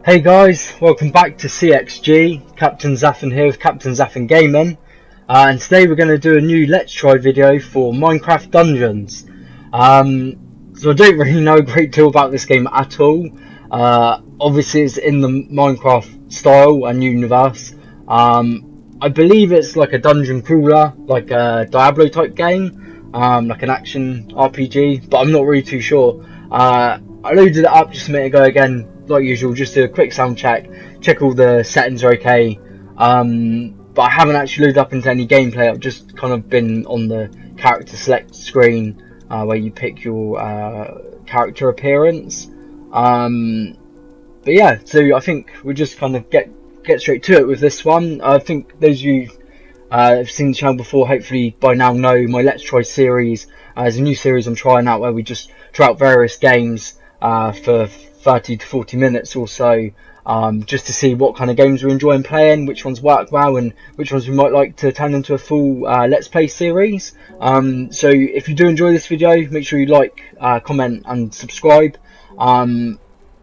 Hey guys, welcome back to CXG. Captain Zaffin here with Captain Zaffin Gaming, and today we're going to do a new Let's Try video for Minecraft Dungeons. So I don't really know a great deal about this game at all. Obviously it's in the Minecraft style and universe. I believe it's like a dungeon crawler, like a Diablo type game, like an action RPG, but I'm not really too sure. I loaded it up just a minute ago again, like usual, just do a quick sound check all the settings are okay. But I haven't actually loaded up into any gameplay. I've just kind of been on the character select screen where you pick your character appearance. But yeah, so I think we'll just kind of get straight to it with this one. I think those of you have seen the channel before hopefully by now know my Let's Try series. There's a new series I'm trying out where we just try out various games for 30 to 40 minutes or so, just to see what kind of games we're enjoying playing, which ones work well and which ones we might like to turn into a full Let's Play series. So if you do enjoy this video, make sure you like, comment and subscribe.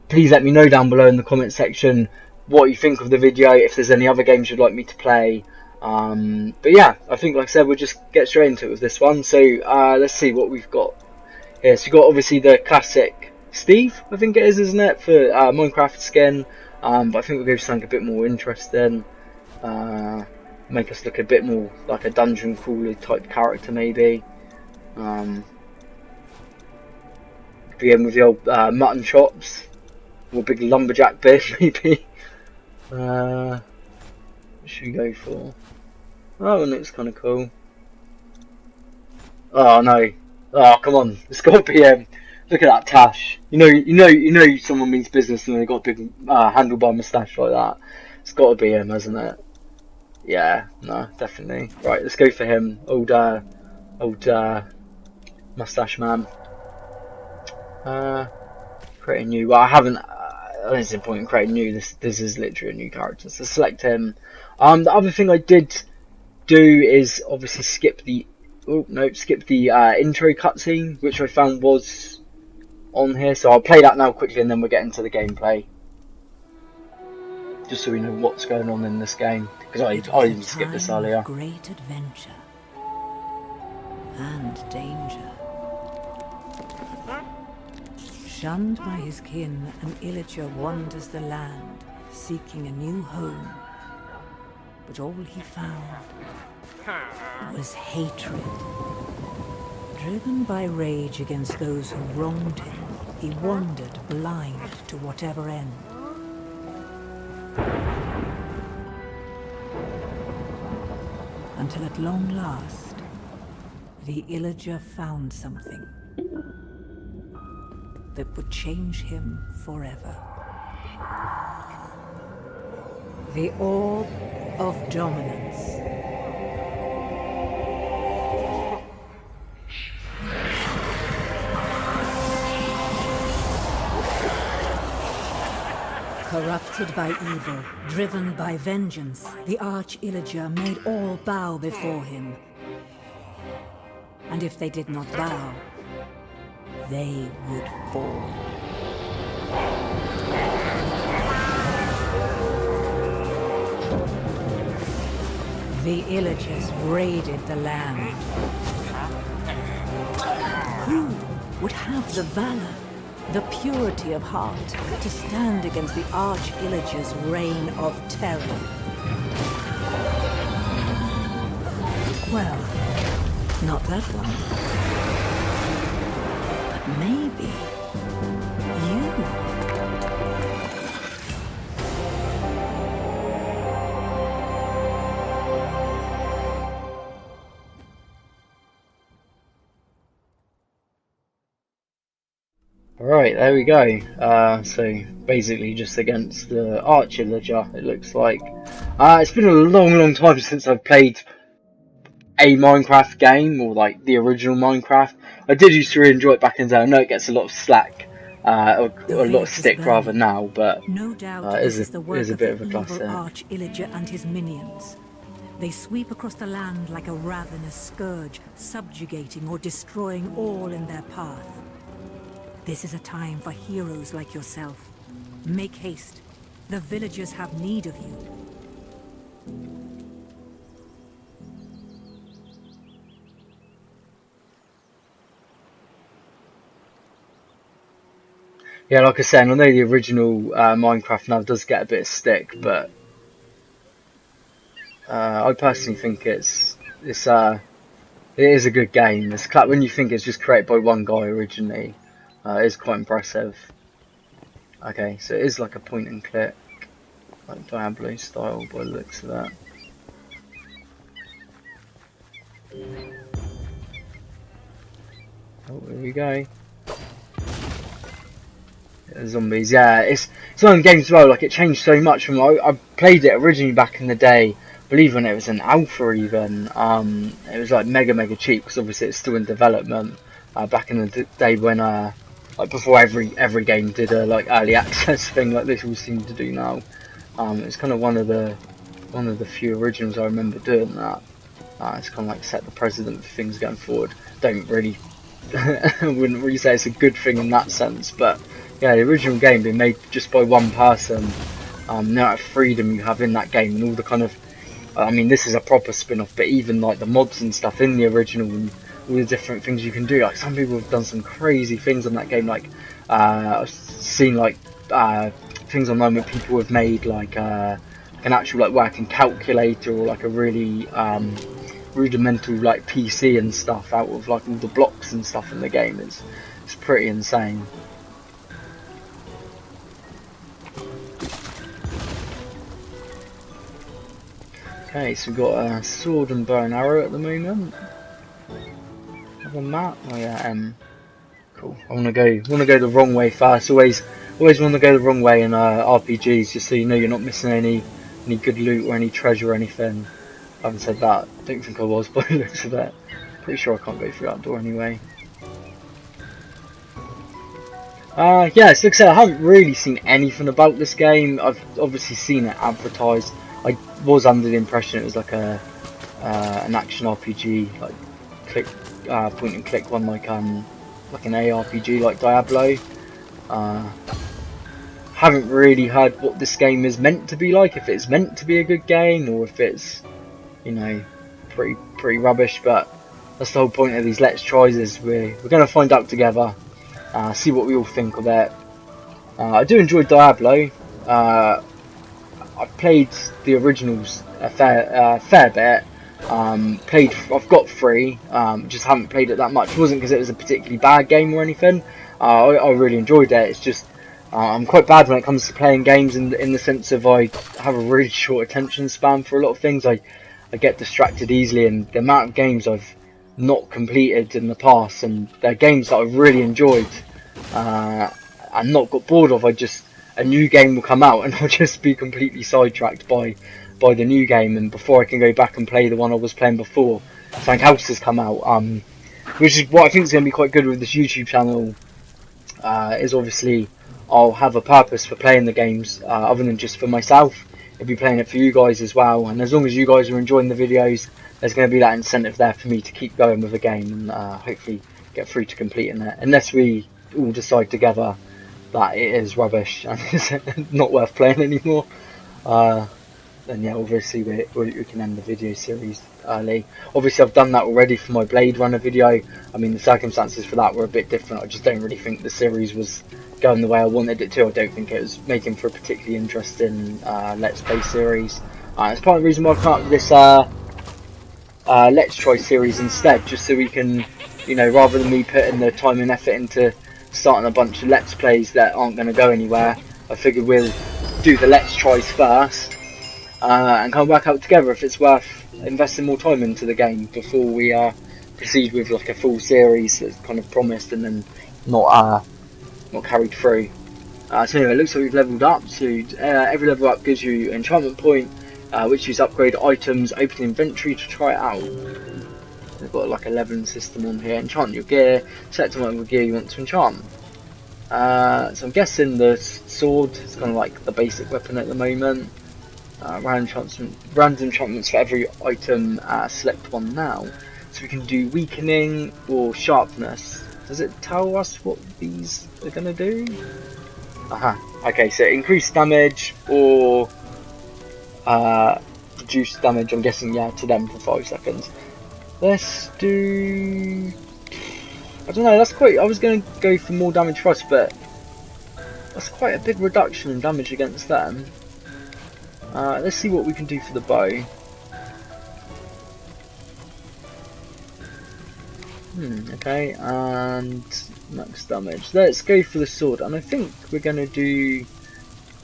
Please let me know down below in the comment section what you think of the video, if there's any other games you'd like me to play. But yeah, I think, like I said, we'll just get straight into it with this one. So let's see what we've got here. So you've got obviously the classic Steve, I think it is, isn't it, for Minecraft skin. But I think we'll go for something a bit more interesting. Make us look a bit more like a dungeon crawler type character maybe. Begin with the old mutton chops. Or big lumberjack beard maybe. What should we go for? That one looks kind of cool. Oh no! Oh come on! It's got to be look at that tash. You know, someone means business and they got a big handlebar moustache like that. It's got to be him, hasn't it? Yeah, no, definitely. Right, let's go for him. Old mustache man. Create a new. Well, I haven't. There's no point in creating new. This is literally a new character. So select him. The other thing I did do is obviously skip the intro cutscene, which I found was on here. So I'll play that now quickly, and then we'll get into the gameplay, just so we know what's going on in this game. Because I even skipped this earlier. Great adventure and danger. Shunned by his kin, an illager wanders the land, seeking a new home. But all he found was hatred. Driven by rage against those who wronged him, he wandered blind to whatever end. Until at long last, the illager found something that would change him forever. The Orb of Dominance. Corrupted by evil, driven by vengeance, the Arch-Illager made all bow before him. And if they did not bow, they would fall. The Illagers raided the land. Who would have the valor, the purity of heart, to stand against the Arch-Illager's reign of terror? Well, not that one. But maybe you. Alright, there we go. So basically just against the Arch-Illager, it looks like. It's been a long time since I've played a Minecraft game, or like the original Minecraft. I did used to really enjoy it back in the day. I know it gets a lot of slack, or a lot of stick rather now, but no doubt it is a bit of a classic. Arch-Illager and his minions. They sweep across the land like a ravenous scourge, subjugating or destroying all in their path. This is a time for heroes like yourself. Make haste. The villagers have need of you. Yeah, like I said, I know the original Minecraft now does get a bit of stick, but I personally think it is a good game. It's when you think it's just created by one guy originally, it is quite impressive. Okay, so it is like a point and click, like Diablo style by the looks of that. Oh, here we go. Zombies, yeah, it's one of the games as well. Like, it changed so much from I played it originally back in the day. I believe when it was an alpha even. It was like mega cheap because obviously it's still in development. Back in the day when like before every game did a like early access thing like this all seem to do now. It's kind of one of the few originals I remember doing that. It's kind of like set the precedent for things going forward. Don't really, I wouldn't really say it's a good thing in that sense, but yeah, the original game being made just by one person, the amount of freedom you have in that game and all the kind of, I mean, this is a proper spin-off, but even like the mods and stuff in the original and all the different things you can do. Like, some people have done some crazy things on that game. Like, I've seen like things online where people have made like an actual like working calculator or like a really rudimental like PC and stuff out of like all the blocks and stuff in the game. It's pretty insane. Okay, so we've got a sword and bow and arrow at the moment. Have a map? Oh yeah, cool. I wanna go the wrong way first. Always wanna go the wrong way in RPGs, just so you know you're not missing any good loot or any treasure or anything. I haven't said that. I don't think I was, but it looks a bit. Pretty sure I can't go through that door anyway. Yeah, so like I said, I haven't really seen anything about this game. I've obviously seen it advertised. I was under the impression it was like an action RPG, like click, point and click one, like an ARPG like Diablo. Haven't really heard what this game is meant to be like. If it's meant to be a good game or if it's, you know, pretty rubbish. But that's the whole point of these Let's Tries, is we're gonna find out together. See what we all think of it. I do enjoy Diablo. I've played the originals a fair bit. I've got 3. Just haven't played it that much. It wasn't because it was a particularly bad game or anything. I really enjoyed it. It's just I'm quite bad when it comes to playing games in the sense of I have a really short attention span for a lot of things. I get distracted easily, and the amount of games I've not completed in the past, and they're games that I've really enjoyed and not got bored of. A new game will come out and I'll just be completely sidetracked by the new game, and before I can go back and play the one I was playing before, something else has come out. Which is what I think is going to be quite good with this YouTube channel. Is obviously I'll have a purpose for playing the games other than just for myself. I'll be playing it for you guys as well, and as long as you guys are enjoying the videos, there's going to be that incentive there for me to keep going with the game and hopefully get through to completing it, unless we all decide together that it is rubbish and it's not worth playing anymore. Then yeah, obviously we can end the video series early. Obviously I've done that already for my Blade Runner video. I mean, the circumstances for that were a bit different. I just don't really think the series was going the way I wanted it to. I don't think it was making for a particularly interesting Let's Play series. It's part of the reason why I've come up with this Let's Try series instead, just so we can, you know, rather than me putting the time and effort into starting a bunch of Let's Plays that aren't going to go anywhere, I figured we'll do the Let's Tries first and come back out together if it's worth investing more time into the game before we proceed with like a full series that's kind of promised and then not carried through. So anyway, it looks like we've leveled up. So every level up gives you an enchantment point, which is upgrade items, open inventory to try it out. We've got like a leveling system on here. Enchant your gear, select what gear you want to enchant. So I'm guessing the sword is kind of like the basic weapon at the moment. Random enchantments for every item, select one now. So we can do weakening or sharpness. Does it tell us what these are going to do? Okay, so increased damage or reduced damage, I'm guessing, yeah, to them for 5 seconds. Let's do... I don't know, that's quite... I was going to go for more damage first, but that's quite a big reduction in damage against them. Let's see what we can do for the bow. Okay, and max damage. Let's go for the sword, and I think we're gonna do.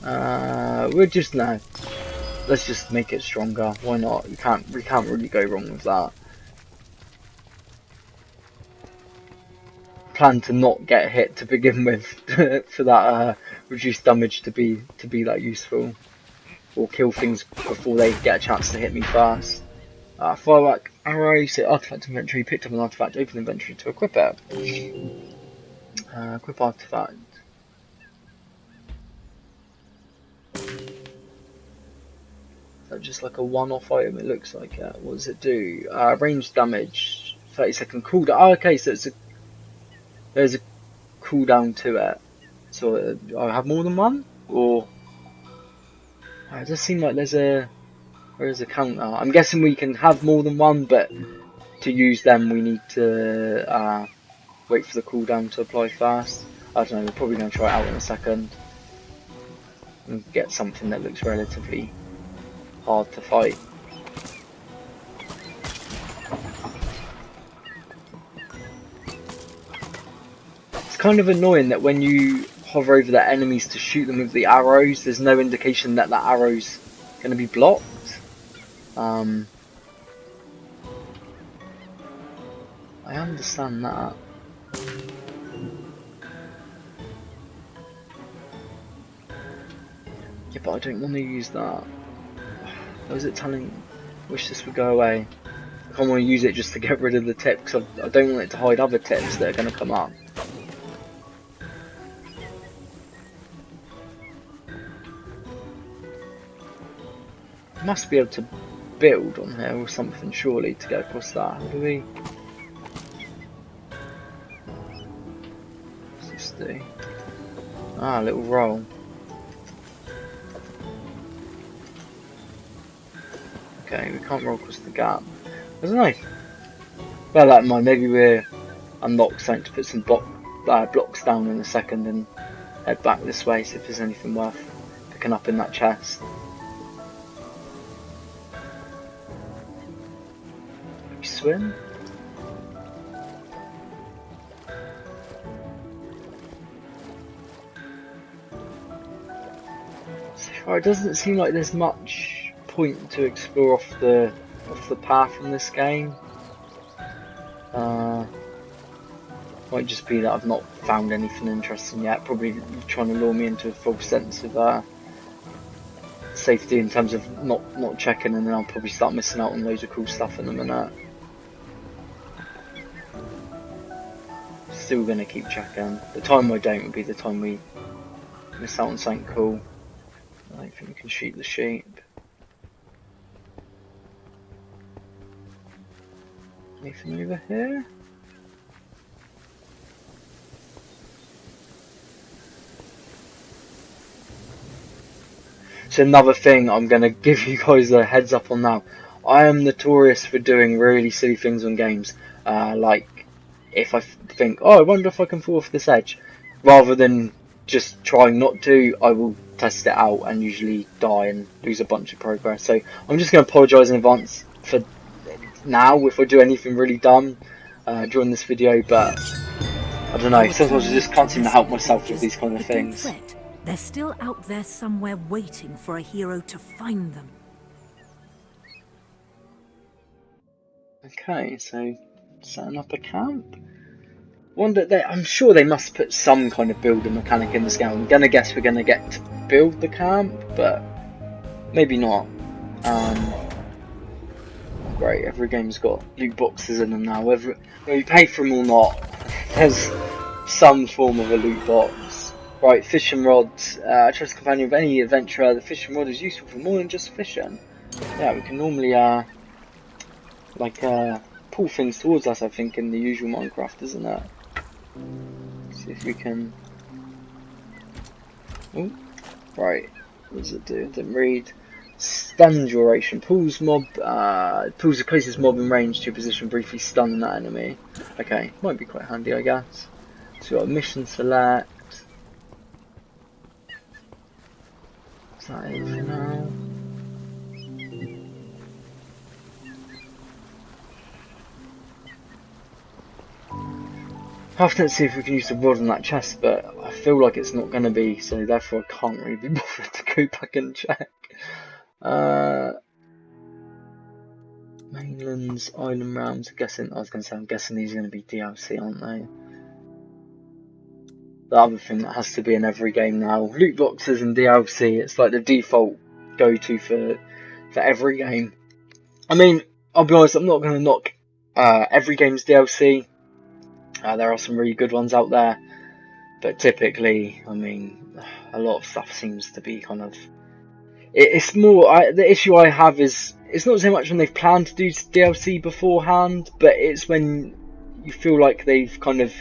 Let's just make it stronger. Why not? We can't really go wrong with that. Plan to not get hit to begin with for that reduced damage to be like useful, or kill things before they get a chance to hit me first. Firework arrow, so artifact inventory, picked up an artifact, open inventory to equip it. Equip artifact. Is that just like a one-off item? It looks like it. What does it do? Range damage, 30-second cooldown. Oh, okay, so there's a cooldown to it. So I have more than one, or it does seem like there's a. Where is the counter? I'm guessing we can have more than one, but to use them we need to wait for the cooldown to apply first. I don't know, we're probably going to try it out in a second and get something that looks relatively hard to fight. It's kind of annoying that when you hover over the enemies to shoot them with the arrows, there's no indication that that arrow's going to be blocked. I understand that. Yeah, but I don't want to use that. Or is it telling... Wish this would go away. I can't want to use it just to get rid of the tip, because I don't want it to hide other tips that are going to come up. Must be able to build on here or something, surely, to get across that. How do we... What's this do? Ah, a little roll. Okay, we can't roll across the gap. I don't know. Bear that in mind, maybe we're unlocked something to put some blocks down in a second and head back this way, see if there's anything worth picking up in that chest. Swim? So far it doesn't seem like there's much point to explore off the path in this game. Might just be that I've not found anything interesting yet, probably trying to lure me into a false sense of safety in terms of not checking, and then I'll probably start missing out on loads of cool stuff in a minute. Still gonna keep checking. The time I don't will be the time we miss out on something cool. I don't think we can shoot the sheep. Anything over here? So another thing I'm gonna give you guys a heads up on now. I am notorious for doing really silly things on games, like if I think, oh, I wonder if I can fall off this edge, rather than just trying not to, I will test it out and usually die and lose a bunch of progress. So I'm just going to apologise in advance for now if I do anything really dumb during this video, but I don't know, sometimes I just can't seem to help myself with these kind of things. They're still out there somewhere waiting for a hero to find them. Okay, so setting up a camp. I'm sure they must put some kind of builder mechanic in this game. I'm gonna guess we're gonna get to build the camp, but maybe not. Great, every game's got loot boxes in them now. Whether you pay for them or not, there's some form of a loot box. Right, fishing rods. Trust companion of any adventurer. The fishing rod is useful for more than just fishing. Yeah, we can normally pull things towards us, I think, in the usual Minecraft, isn't it? See if we can Oh, right. What does it do? It didn't read. Stun duration. Pulls the closest mob in range to a position, briefly stun that enemy. Okay, might be quite handy, I guess. So we've got mission select. Is that it for now? I have to see if we can use the rod on that chest, but I feel like it's not going to be, so therefore I can't really be bothered to go back and check. Mainlands, Island Realms, I'm guessing these are going to be DLC, aren't they? The other thing that has to be in every game now, loot boxes and DLC, it's like the default go-to for every game. I mean, I'll be honest, I'm not going to knock every game's DLC. There are some really good ones out there, but typically, I mean, a lot of stuff seems to be kind of... It's more... the issue I have is, it's not so much when they've planned to do DLC beforehand, but it's when you feel like they've kind of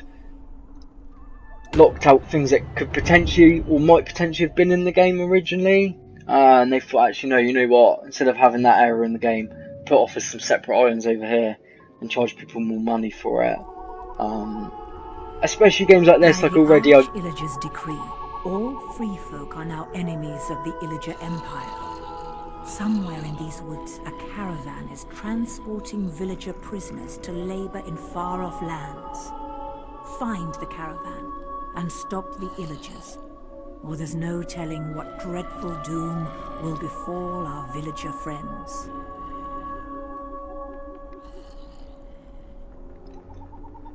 locked out things that could potentially, or might potentially have been in the game originally, and they thought, actually, no, you know what, instead of having that error in the game, put off as some separate islands over here, and charge people more money for it. Especially games like this, like already Illager's decree. All free folk are now enemies of the Illager Empire. Somewhere in these woods, a caravan is transporting villager prisoners to labor in far-off lands. Find the caravan and stop the Illagers, or there's no telling what dreadful doom will befall our villager friends.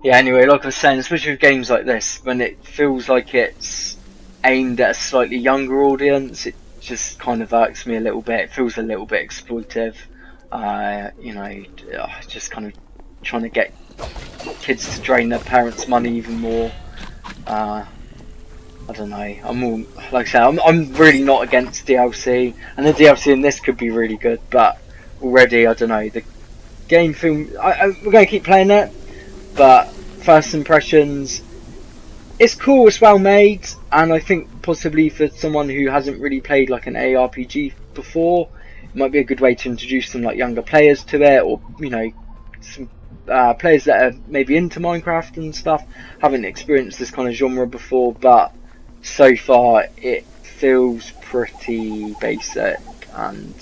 Yeah, anyway, like I was saying, especially with games like this, when it feels like it's aimed at a slightly younger audience, it just kind of irks me a little bit. It feels a little bit exploitive. You know, just kind of trying to get kids to drain their parents' money even more. I don't know. I'm all, like I say, I'm really not against DLC, and the DLC in this could be really good. But already, I don't know. The game film, we're going to keep playing it. But first impressions, it's cool, it's well made, and I think possibly for someone who hasn't really played like an ARPG before, it might be a good way to introduce some like younger players to it, or you know, some players that are maybe into Minecraft and stuff, haven't experienced this kind of genre before. But so far it feels pretty basic and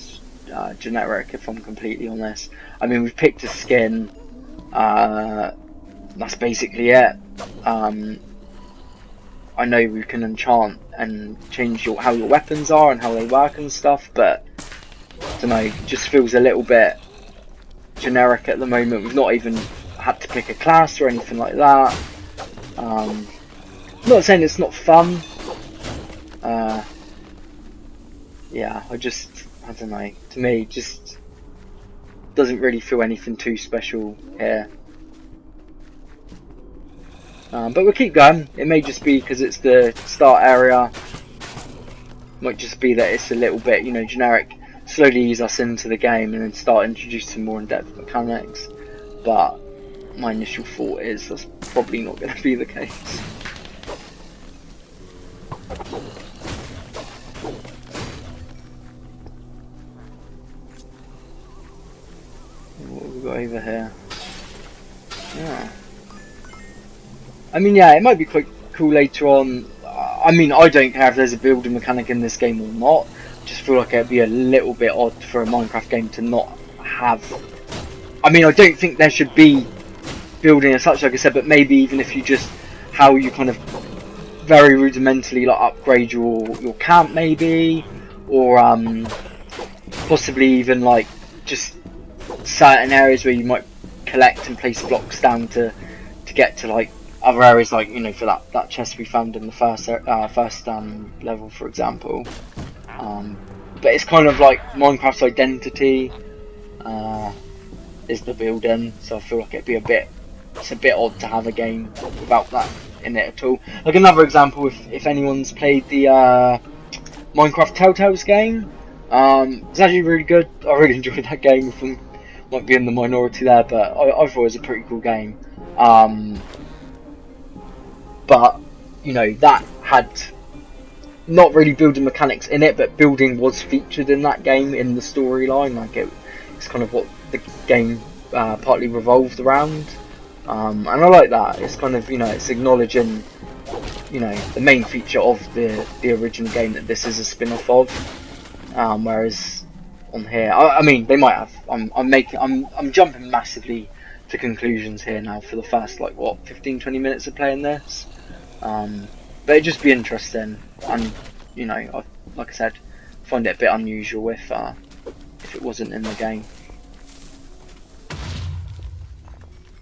generic, if I'm completely honest. I mean, we've picked a skin. That's basically it. I know we can enchant and change how your weapons are and how they work and stuff, but I don't know, it just feels a little bit generic at the moment. We've not even had to pick a class or anything like that. I'm not saying it's not fun. Yeah, I don't know, to me, just doesn't really feel anything too special here. But we'll keep going. It may just be because it's the start area. Might just be that it's a little bit, you know, generic. Slowly ease us into the game and then start introducing more in-depth mechanics. But my initial thought is that's probably not going to be the case. What have we got over here? Yeah. I mean, yeah, it might be quite cool later on. I mean, I don't care if there's a building mechanic in this game or not. I just feel like it'd be a little bit odd for a Minecraft game to not have... I mean, I don't think there should be building as such, like I said, but maybe even if you just... how you kind of very rudimentarily like upgrade your camp, maybe, or possibly even like just certain areas where you might collect and place blocks down to get to like other areas, like, you know, for that chest we found in the first level, for example. But it's kind of like Minecraft's identity is the building, so I feel like it's a bit odd to have a game without that in it at all. Like another example, if anyone's played the Minecraft Telltales game, it's actually really good. I really enjoyed that game. I might be in the minority there, but I thought it was a pretty cool game. But you know, that had not really building mechanics in it, but building was featured in that game in the storyline. Like it's kind of what the game partly revolved around, and I like that. It's kind of, you know, it's acknowledging, you know, the main feature of the original game that this is a spin-off of. Whereas on here, I mean, they might have. I'm jumping massively to conclusions here now for the first, like, what, 15-20 minutes of playing this. But it'd just be interesting, and, you know, like I said, find it a bit unusual if it wasn't in the game.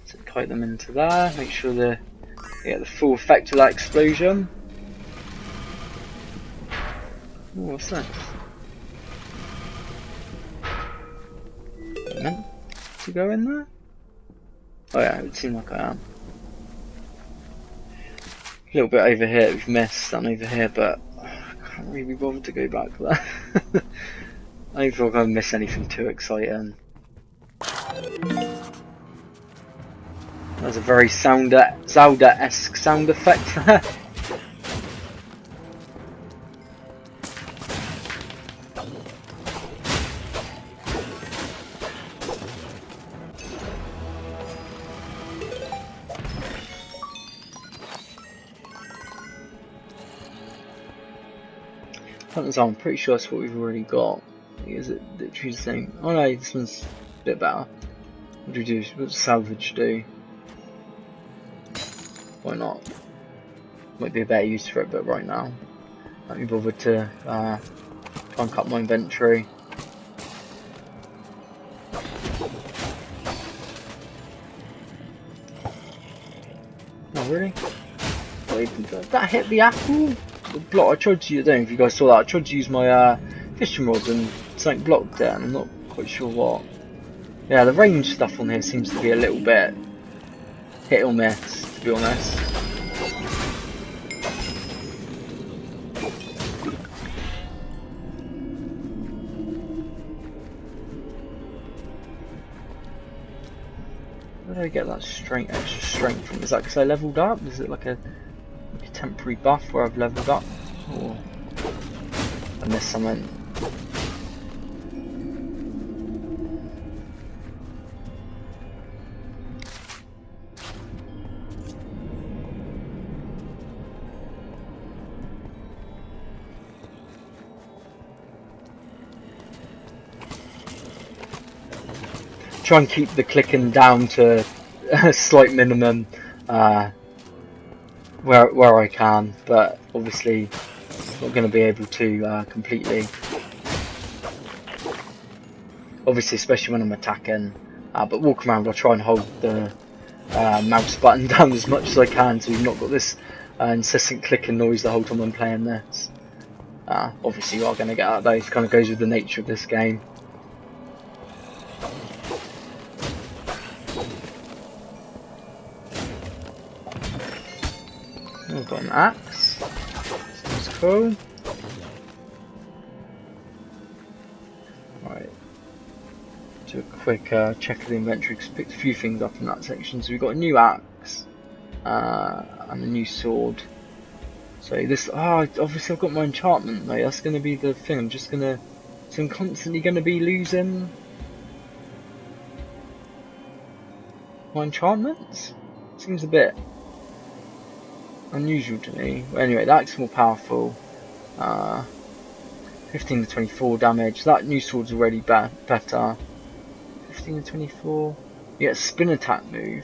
So kite them into there, make sure they get the full effect of that explosion. Ooh, what's that? Meant to go in there? Oh yeah, it would seem like I am. A little bit over here we've missed, and over here, but I can't really be bothered to go back there. I don't feel like I'm going to miss anything too exciting. There's a very Zelda-esque sound effect there. I'm pretty sure that's what we've already got. Is it literally the same? Oh no, this one's a bit better. What do we do? What does salvage do? Why not? Might be a better use for it, but right now, let me bother to try and cut my inventory. Oh really? Did that hit the apple? The block I tried to use, I don't know if you guys saw that, I tried to use my fishing rods and something blocked it, and I'm not quite sure what. Yeah, the range stuff on here seems to be a little bit hit or miss, to be honest. Where do I get that extra strength from? Is that because I leveled up? Is it like a temporary buff where I've leveled up? Or I missed something? Try and keep the clicking down to a slight minimum where I can, but obviously not going to be able to completely. Obviously, especially when I'm attacking. But walk around, I'll try and hold the mouse button down as much as I can, so you've not got this incessant clicking noise the whole time I'm playing this. Obviously, you are going to get out of those. Kind of goes with the nature of this game. I've got an axe. That's cool. Right. Do a quick check of the inventory because I picked a few things up in that section. So we've got a new axe and a new sword. So this, obviously I've got my enchantment, mate. That's going to be the thing. So I'm constantly going to be losing my enchantments. Seems a bit unusual to me. But anyway, the axe is more powerful. 15 to 24 damage. That new sword's already better. 15 to 24. Yeah, spin attack move.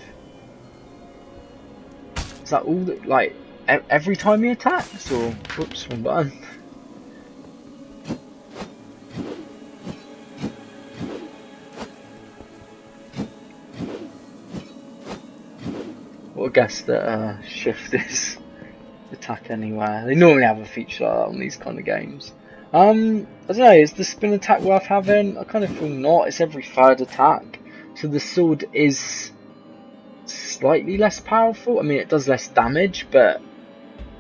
Is that all that, like, every time he attacks? Or, whoops, wrong button. Well, I guess that shift is attack anywhere. They normally have a feature like that on these kind of games. I don't know, is the spin attack worth having? I kind of feel not. It's every third attack. So the sword is slightly less powerful. I mean, it does less damage, but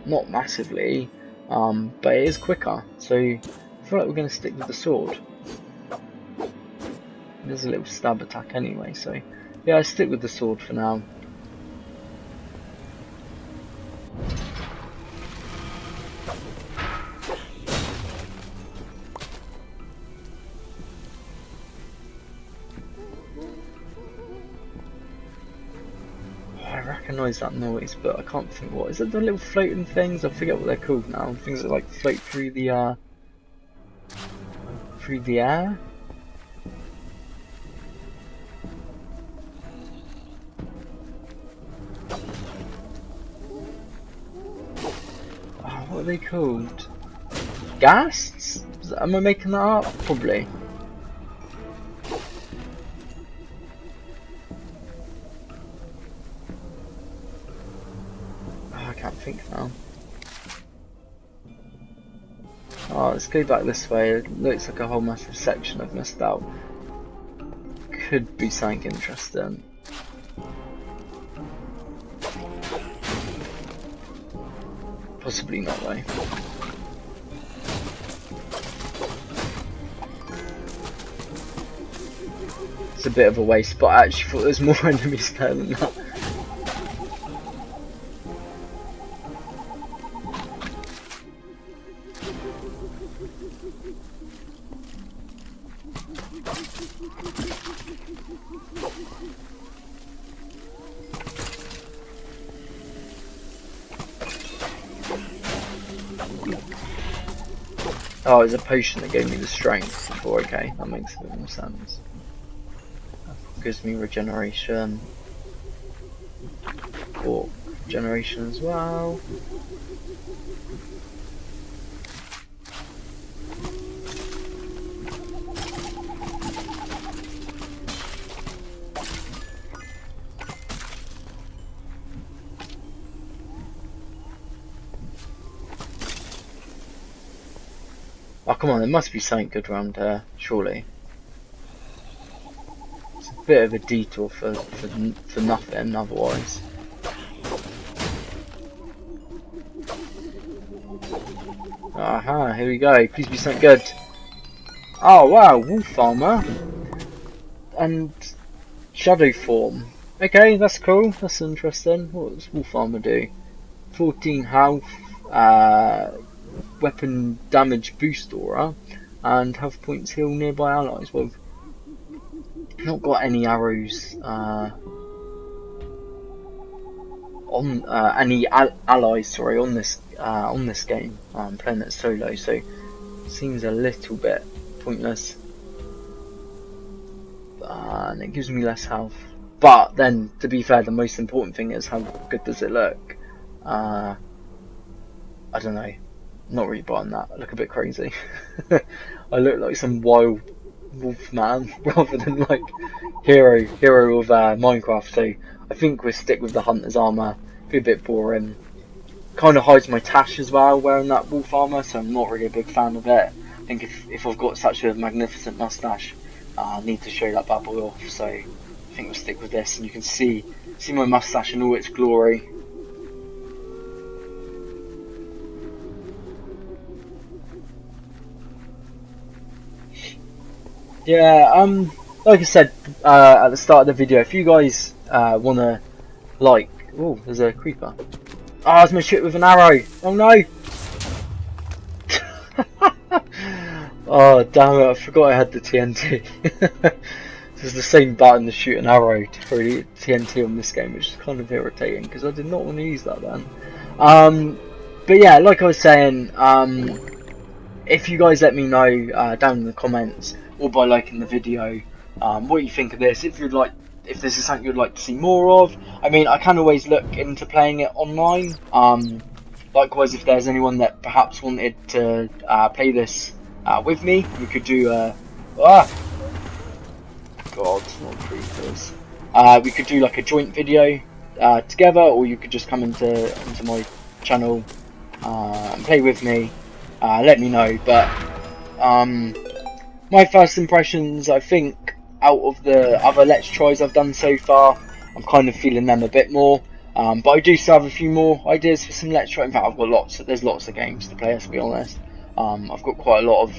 not massively. But it is quicker. So I feel like we're going to stick with the sword. There's a little stab attack anyway, so yeah, I stick with the sword for now. recognise that noise, but I can't think what. Is it the little floating things? I forget what they're called now. Things that like float through the air. Oh, what are they called? Ghasts? Am I making that up? Probably. Oh, I can't think now. Oh, let's go back this way. It looks like a whole massive section I've missed out. Could be something interesting. Possibly not though. It's a bit of a waste, but I actually thought there was more enemies there than that. Oh, it's a potion that gave me the strength before. Okay, that makes a bit more sense. Gives me regeneration. Or regeneration as well. Oh, come on, there must be something good around here, surely. It's a bit of a detour for nothing otherwise. Aha, here we go. Please be something good. Oh wow, wolf armor and shadow form. Okay, that's cool. That's interesting. What does wolf armor do? 14 health, weapon damage boost aura, and health points heal nearby allies. Well, I've not got any arrows on any allies. Sorry, on this game. I'm playing it solo, so it seems a little bit pointless. And it gives me less health. But then, to be fair, the most important thing is how good does it look. I don't know. Not really buying that. I look a bit crazy. I look like some wild wolf man rather than like hero of Minecraft. So I think we'll stick with the hunter's armor. Be a bit boring. Kind of hides my tash as well wearing that wolf armor, so I'm not really a big fan of it. I think if I've got such a magnificent mustache, I need to show that bad boy off. So I think we'll stick with this, and you can see my mustache in all its glory. Yeah, like I said at the start of the video, if you guys wanna like, oh, there's a creeper. Oh, I was gonna shoot with an arrow. Oh no! Oh damn it! I forgot I had the TNT. This is the same button to shoot an arrow to throw the TNT on this game, which is kind of irritating because I did not want to use that then. But yeah, like I was saying, if you guys let me know down in the comments or by liking the video, what you think of this. If this is something you'd like to see more of. I mean, I can always look into playing it online. Likewise, if there's anyone that perhaps wanted to play this with me, we could do God, not creepers. We could do like a joint video together, or you could just come into my channel and play with me. Let me know. But my first impressions, I think, out of the other Let's Tries I've done so far, I'm kind of feeling them a bit more. But I do still have a few more ideas for some Let's Try. In fact, I've got there's lots of games to play, let's be honest. I've got quite a lot of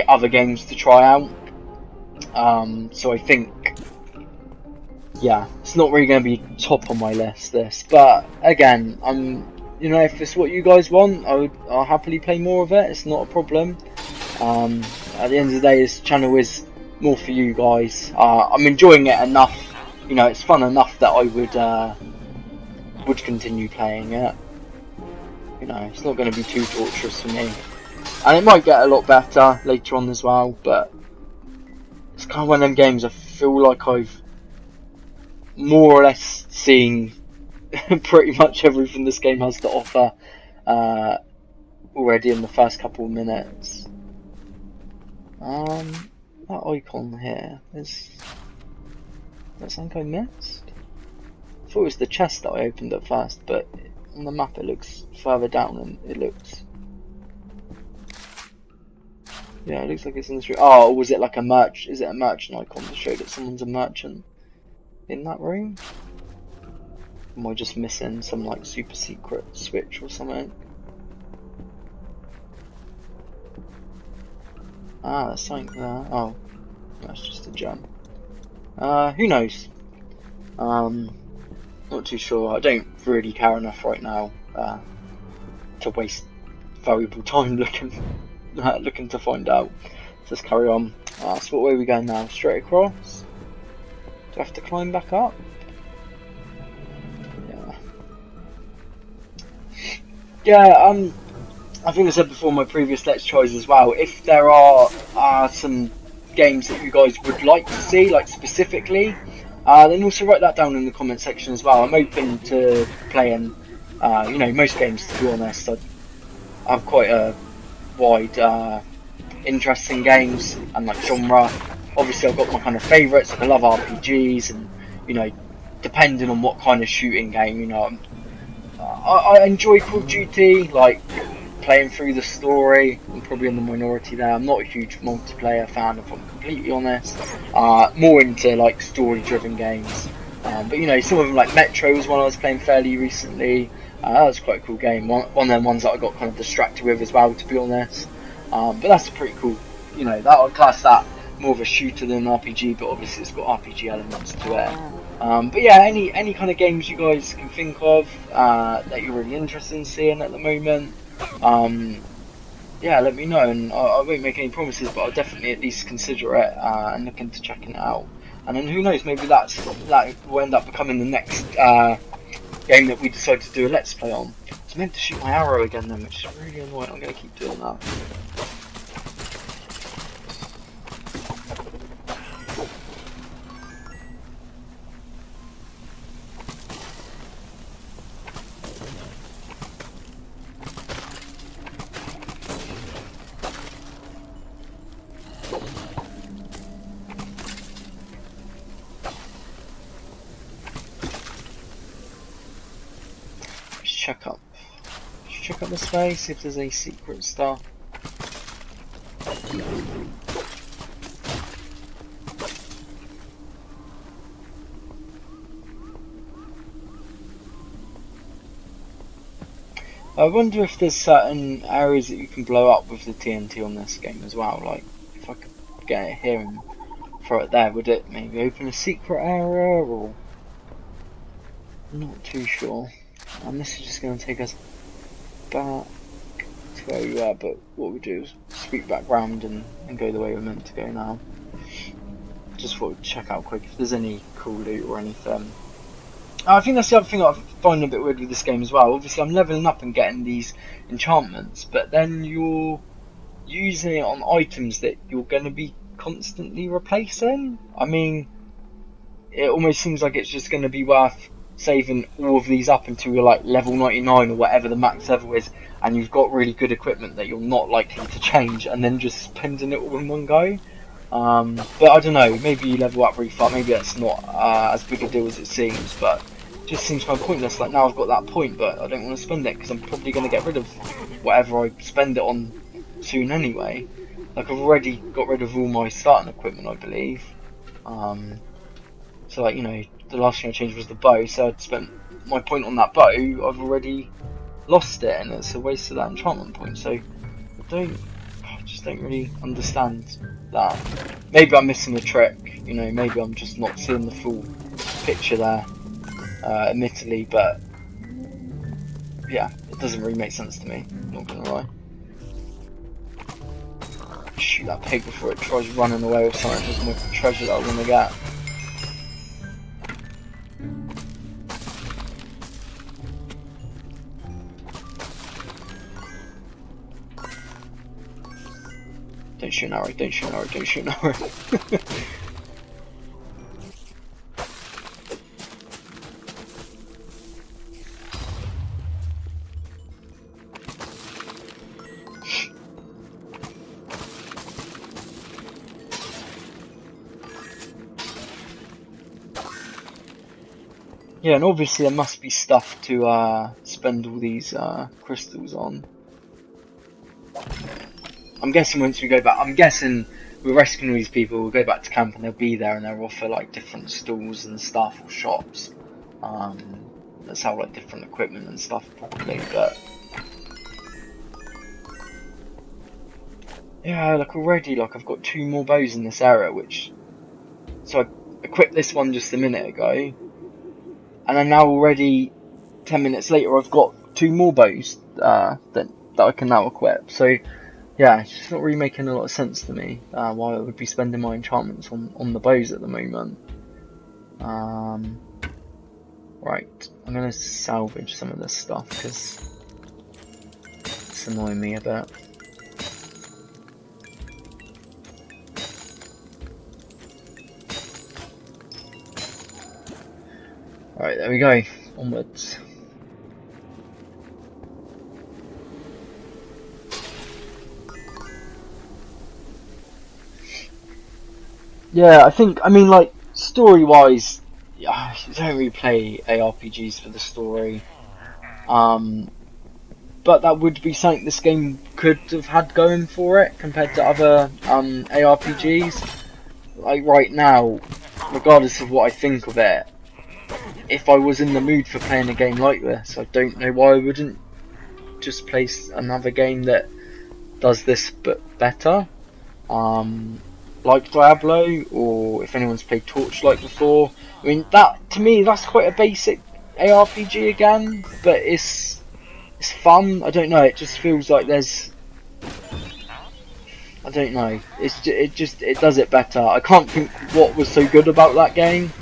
other games to try out. So I think, yeah, it's not really going to be top on my list, this. But again, if it's what you guys want, I'll happily play more of it. It's not a problem. At the end of the day, this channel is more for you guys. I'm enjoying it enough you know, it's fun enough that I would continue playing it. You know, it's not going to be too torturous for me, and it might get a lot better later on as well. But it's kind of one of them games I feel like I've more or less seen pretty much everything this game has to offer already in the first couple of minutes. That icon here is that something I missed? I thought it was the chest that I opened at first, but on the map it looks further down, and it looks, yeah, it looks like it's in the street. Oh, was it like a merch? Is it a merchant icon to show that someone's a merchant in that room? Am I just missing some like super secret switch or something? Ah, there's something there. Oh, that's just a gem. Who knows? Not too sure. I don't really care enough right now to waste valuable time looking to find out. Let's carry on. So what way are we going now? Straight across? Do I have to climb back up? Yeah. I think I said before in my previous Let's Tries as well, if there are some games that you guys would like to see, like specifically, then also write that down in the comment section as well. I'm open to playing, you know, most games, to be honest. I have quite a wide interest in games and like genre. Obviously I've got my kind of favourites, like I love RPGs, and you know, depending on what kind of shooting game, you know, I enjoy Call of Duty, like playing through the story. I'm probably in the minority there. I'm not a huge multiplayer fan, if I'm completely honest. More into like story-driven games. But you know, some of them, like Metro was one I was playing fairly recently. That was quite a cool game. One of them ones that I got kind of distracted with as well, to be honest. But that's a pretty cool. You know, that I'd class that more of a shooter than an RPG, but obviously it's got RPG elements to it. But yeah, any kind of games you guys can think of that you're really interested in seeing at the moment, yeah, let me know, and I won't make any promises, but I'll definitely at least consider it and look into checking it out. And then who knows, maybe that will end up becoming the next game that we decide to do a Let's Play on. I was meant to shoot my arrow again then, which is really annoying. I'm going to keep doing that. Check up this way, see if there's any secret stuff. I wonder if there's certain areas that you can blow up with the TNT on this game as well. Like, if I could get it here and throw it there, would it maybe open a secret area, or? I'm not too sure. And this is just going to take us back to where we were, but what we do is sweep back round and go the way we're meant to go now. Just thought we'd check out quick if there's any cool loot or anything. I think that's the other thing I find a bit weird with this game as well. Obviously I'm leveling up and getting these enchantments, but then you're using it on items that you're going to be constantly replacing. I mean, it almost seems like it's just going to be worth saving all of these up until you're like level 99 or whatever the max level is, and you've got really good equipment that you're not likely to change, and then just spending it all in one go. But I don't know, maybe you level up really far, maybe that's not as big a deal as it seems, but it just seems kind of pointless. Like, now I've got that point, but I don't want to spend it because I'm probably going to get rid of whatever I spend it on soon anyway. Like, I've already got rid of all my starting equipment, I believe. So like, you know, the last thing I changed was the bow, so I'd spent my point on that bow, I've already lost it, and it's a waste of that enchantment point, so I just don't really understand that. Maybe I'm missing a trick, you know, maybe I'm just not seeing the full picture there, admittedly, but yeah, it doesn't really make sense to me, not gonna lie. Shoot that pig before it tries running away with something. There's my treasure that I want to get. Don't shoot an arrow, don't shoot an arrow, don't shoot an arrow. Yeah, and obviously there must be stuff to spend all these crystals on. I'm guessing once we go back, I'm guessing we're rescuing these people, we'll go back to camp and they'll be there and they'll offer like different stalls and stuff or shops. That sell like different equipment and stuff probably, but yeah, like already like I've got 2 more bows in this area, which so I equipped this one just a minute ago. And then now already 10 minutes later I've got 2 more bows that I can now equip. So yeah, it's just not really making a lot of sense to me why I would be spending my enchantments on the bows at the moment. Right, I'm going to salvage some of this stuff because it's annoying me a bit. Alright, there we go. Onwards. Yeah, I mean, like, story-wise, yeah, you don't really play ARPGs for the story. But that would be something this game could have had going for it compared to other ARPGs. Like, right now, regardless of what I think of it, if I was in the mood for playing a game like this, I don't know why I wouldn't just play another game that does this but better. Like Diablo, or if anyone's played Torchlight before. I mean, that to me, that's quite a basic ARPG again, but it's fun. I don't know, it just feels like there's, I don't know, it does it better. I can't think what was so good about that game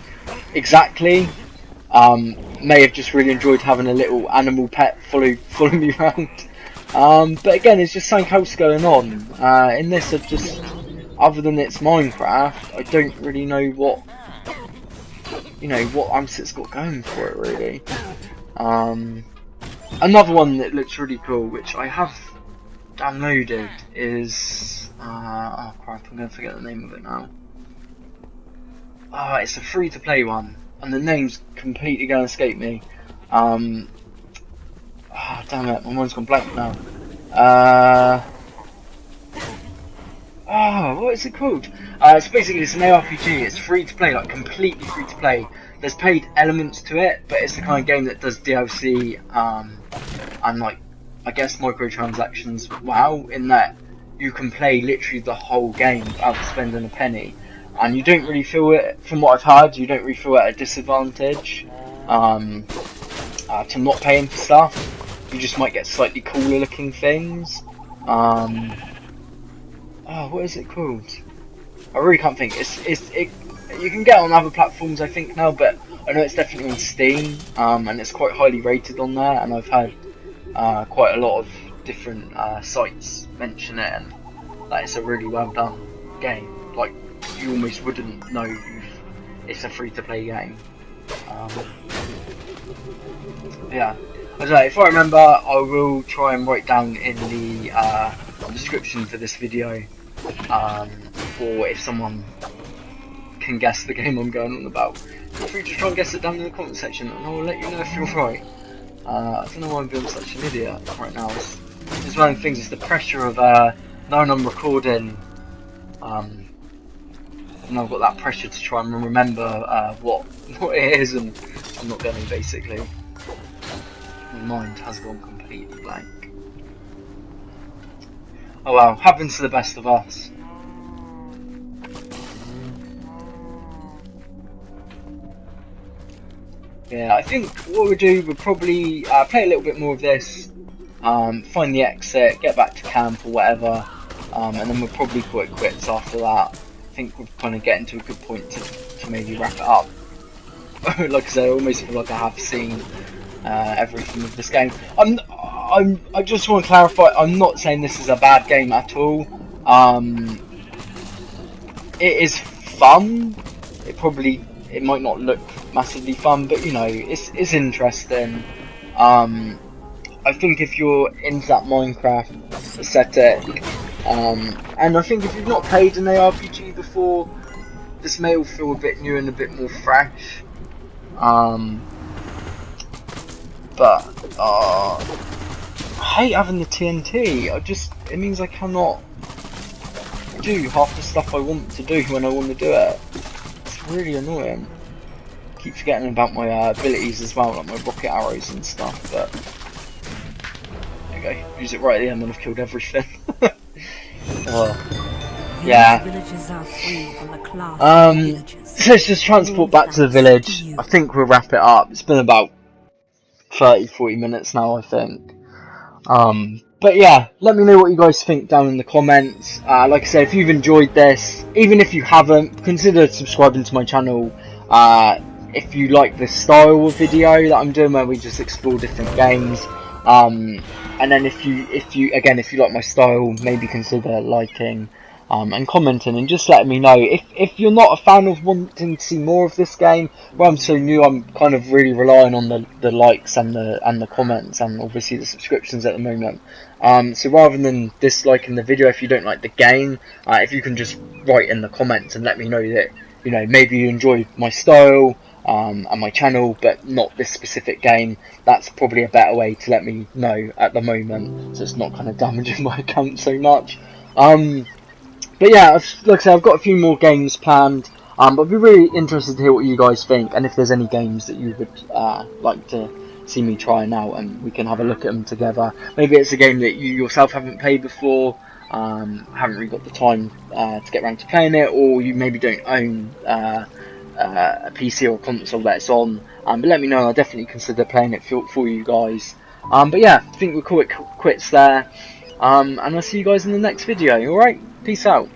exactly. May have just really enjoyed having a little animal pet follow me around. But again, it's just something else going on. In this, I just, other than it's Minecraft, I don't really know what, what Amsit's got going for it really. Another one that looks really cool, which I have downloaded, is oh crap, I'm going to forget the name of it now. It's a free-to-play one, and the name's completely going to escape me. Damn it, my mind's gone blank now. What is it called? It's basically, it's an ARPG. It's free to play, like completely free to play. There's paid elements to it, but it's the kind of game that does DLC and like, I guess, microtransactions. Wow, in that you can play literally the whole game without spending a penny, and you don't really feel it. From what I've heard, you don't really feel at a disadvantage to not paying for stuff. You just might get slightly cooler looking things. What is it called? I really can't think. You can get it on other platforms, I think, now, but I know it's definitely on Steam, and it's quite highly rated on there, and I've had quite a lot of different sites mention it, and that it's a really well done game. Like, you almost wouldn't know it's a free-to-play game. Yeah, I don't know, if I remember, I will try and write down in the description for this video, or if someone can guess the game I'm going on about, feel free to try and guess it down in the comment section, and I will let you know if you're right. I don't know why I'm being such an idiot right now. It's one of the things, it's the pressure of knowing I'm recording, and I've got that pressure to try and remember what it is, and I'm not going to, basically. My mind has gone completely blank. Oh well, happens to the best of us. Yeah, I think what we'll do, we'll probably play a little bit more of this, find the exit, get back to camp or whatever, and then we'll probably call it quits after that. I think we're kind of getting to a good point to maybe wrap it up. Like I said, I almost feel like I have seen everything of this game. I just want to clarify, I'm not saying this is a bad game at all. It is fun. It might not look massively fun, but you know, it's interesting. I think if you're into that Minecraft aesthetic, and I think if you've not played an ARPG before, this may all feel a bit new and a bit more fresh. But I hate having the TNT. It means I cannot do half the stuff I want to do when I want to do it. It's really annoying. I keep forgetting about my abilities as well, like my rocket arrows and stuff, but there you go, use it right at the end when I've killed everything. Yeah. So let's just transport back to the village. I think we'll wrap it up. It's been about 30-40 minutes now, I think. But yeah, let me know what you guys think down in the comments. Like I said, if you've enjoyed this, even if you haven't, consider subscribing to my channel. If you like this style of video that I'm doing, where we just explore different games. And then if you like my style, maybe consider liking and commenting and just letting me know. If you're not a fan of wanting to see more of this game, well, I'm so new, I'm kind of really relying on the likes and the comments and obviously the subscriptions at the moment. So rather than disliking the video if you don't like the game, if you can just write in the comments and let me know that, you know, maybe you enjoy my style and my channel, but not this specific game, that's probably a better way to let me know at the moment, so it's not kind of damaging my account so much. But yeah, like I said, I've got a few more games planned, but I'd be really interested to hear what you guys think, and if there's any games that you would like to see me trying out, and we can have a look at them together. Maybe it's a game that you yourself haven't played before, haven't really got the time to get around to playing it, or you maybe don't own a PC or a console that it's on, but let me know. I'll definitely consider playing it for you guys. But yeah, I think we'll call it quits there, and I'll see you guys in the next video. Alright, peace out.